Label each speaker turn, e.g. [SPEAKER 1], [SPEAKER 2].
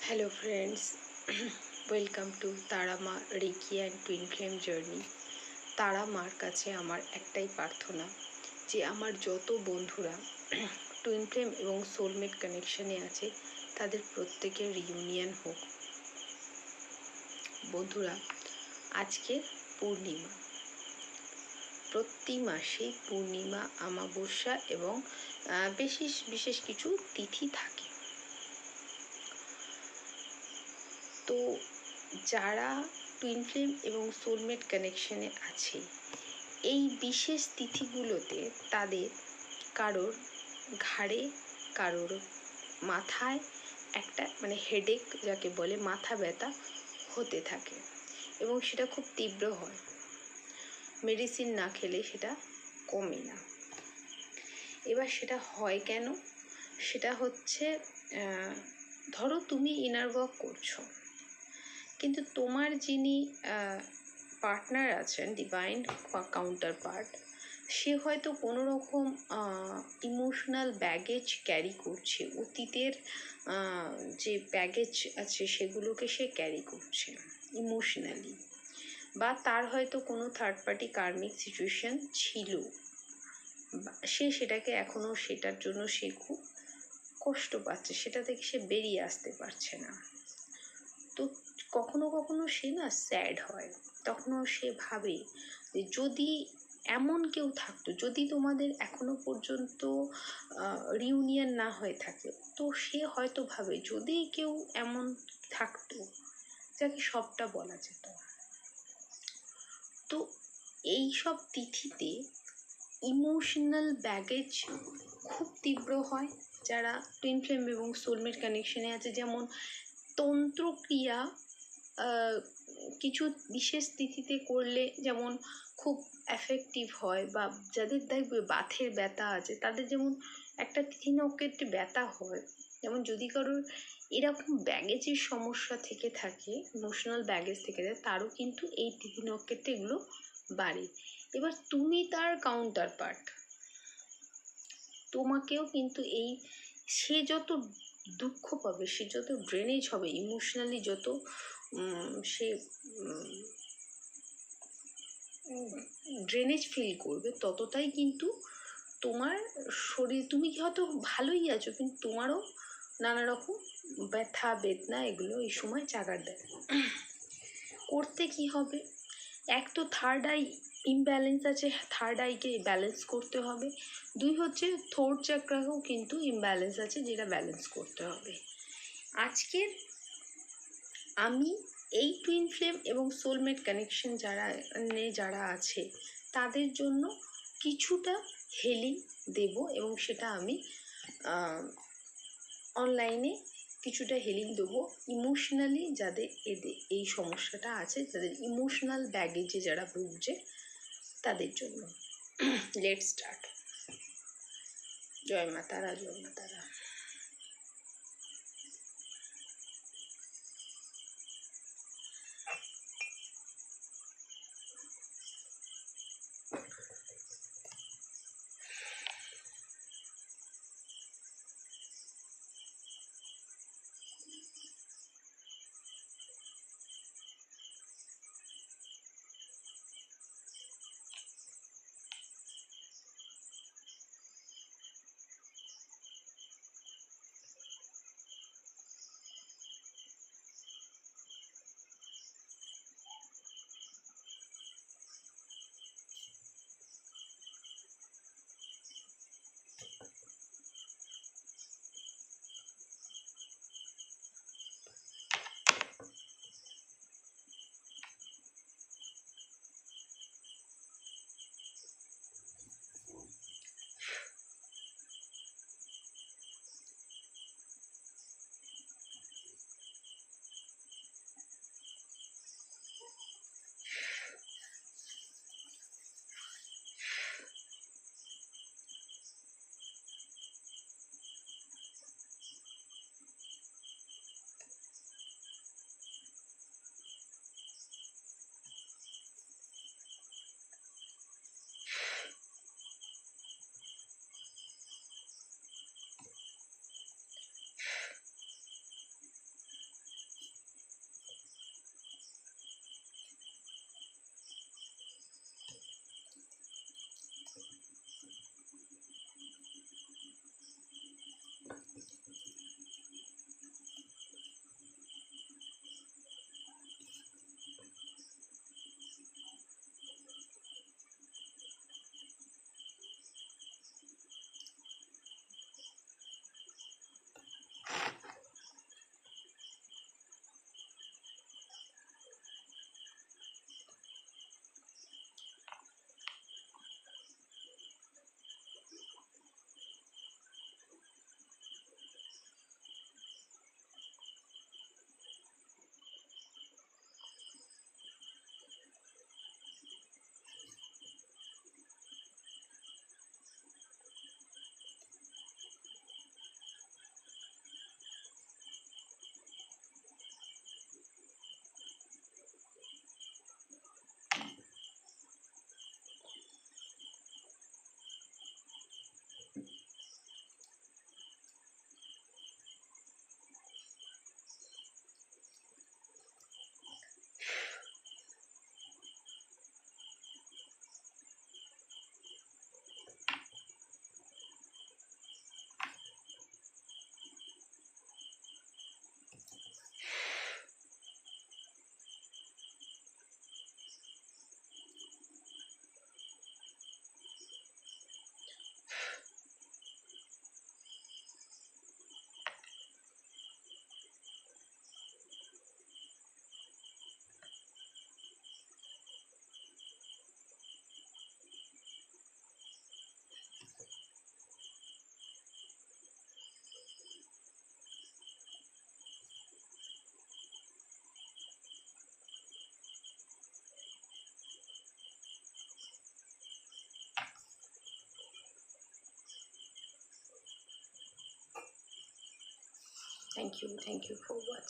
[SPEAKER 1] Hello friends, welcome to Tara Ma reiki and twin flame journey. তারা মার কাছে আমার একটাই প্রার্থনা যে আমার যত বন্ধুরা টুইন ফ্লেম এবং সোলমেট কানেকশানে আছে তাদের প্রত্যেকের রিউনিয়ন হোক। বন্ধুরা, আজকে পূর্ণিমা। প্রতি মাসেই পূর্ণিমা, অমাবস্যা এবং বিশেষ কিছু তিথি থাকে। তো যারা টুইন ফ্লেম এবং সোলমেট কানেকশানে আছে, এই বিশেষ তিথিগুলোতে তাদের কারোর ঘাড়ে, কারোর মাথায় একটা হেডেক যাকে বলে, মাথা ব্যথা হতে থাকে এবং সেটা খুব তীব্র হয়। মেডিসিন না খেলে সেটা কমে না। এবার সেটা হয় কেন? সেটা হচ্ছে, ধরো তুমি ইনার ওয়ার্ক করছো, কিন্তু তোমার যিনি পার্টনার আছেন, ডিভাইন কাউন্টার পার্ট, সে হয়তো কোনো রকম ইমোশনাল ব্যাগেজ ক্যারি করছে, অতীতের যে ব্যাগেজ আছে সেগুলোকে সে ক্যারি করছে ইমোশনালি, বা তার হয়তো কোনো থার্ড পার্টি কার্মিক সিচুয়েশন ছিল, সে সেটাকে এখনও সেটার জন্য সে খুব কষ্ট পাচ্ছে, সেটা থেকে সে বেরিয়ে আসতে পারছে না। তো কখনো কখনো সে না স্যাড হয়, তখনও সে ভাবে যে যদি এমন কেউ থাকতো, যদি তোমাদের এখনো পর্যন্ত রিউনিয়ন না হয়ে থাকে, তো সে হয়তো ভাবে যদি কেউ এমন থাকতো যাকে সবটা বলা যেত। তো এই সব তিথিতে ইমোশনাল ব্যাগেজ খুব তীব্র হয় যারা টুইন ফ্লেম এবং সোলমেট কানেকশনে আছে। যেমন তন্ত্রক্রিয়া কিছু বিশেষ তিথিতে করলে যেমন খুব এফেক্টিভ হয়, বা যাদের দেখবে বাথের ব্যথা আছে তাদের যেমন একটা তিথি নক্ষত্রে ব্যথা হয়। যেমন যদি কারোর এরকম ব্যাগেজের সমস্যা থেকে থাকে, ইমোশনাল ব্যাগেজ থেকে থাকে, তারও কিন্তু এই তিথি নক্ষত্রে এগুলো বাড়ে। এবার তুমি তার কাউন্টার পার্ট, তোমাকেও কিন্তু এই সে যত দুঃখ পাবে, সে যত ড্রেনেজ হবে ইমোশনালি, যত সে ড্রেনেজ ফিল করবে, ততটাই কিন্তু তোমার শরীর, তুমি হয়তো ভালোই আছো কিন্তু তোমারও নানা রকম ব্যথা বেদনা এগুলো এই সময় জাগার দেয়। করতে কি হবে? এক তো থার্ড আই ইমব্যালেন্স আছে, থার্ড আইকে ব্যালেন্স করতে হবে। দুই হচ্ছে থ্রোট চাকরাকেও কিন্তু ইমব্যালেন্স আছে, যেটা ব্যালেন্স করতে হবে। আজকের আমি এই টুইন ফ্লেম এবং সোলমেট কানেকশন যারা আছে তাদের জন্য কিছুটা হেলিং দেব, এবং সেটা আমি অনলাইনে কিছুটা হেলিং দেবো ইমোশনালি যাদের এই সমস্যাটা আছে, যাদের ইমোশনাল ব্যাগেজে যারা ভুগছে তাদের জন্য। Let start. জয় মা তারা, জয় মা তারা। Thank you for watching.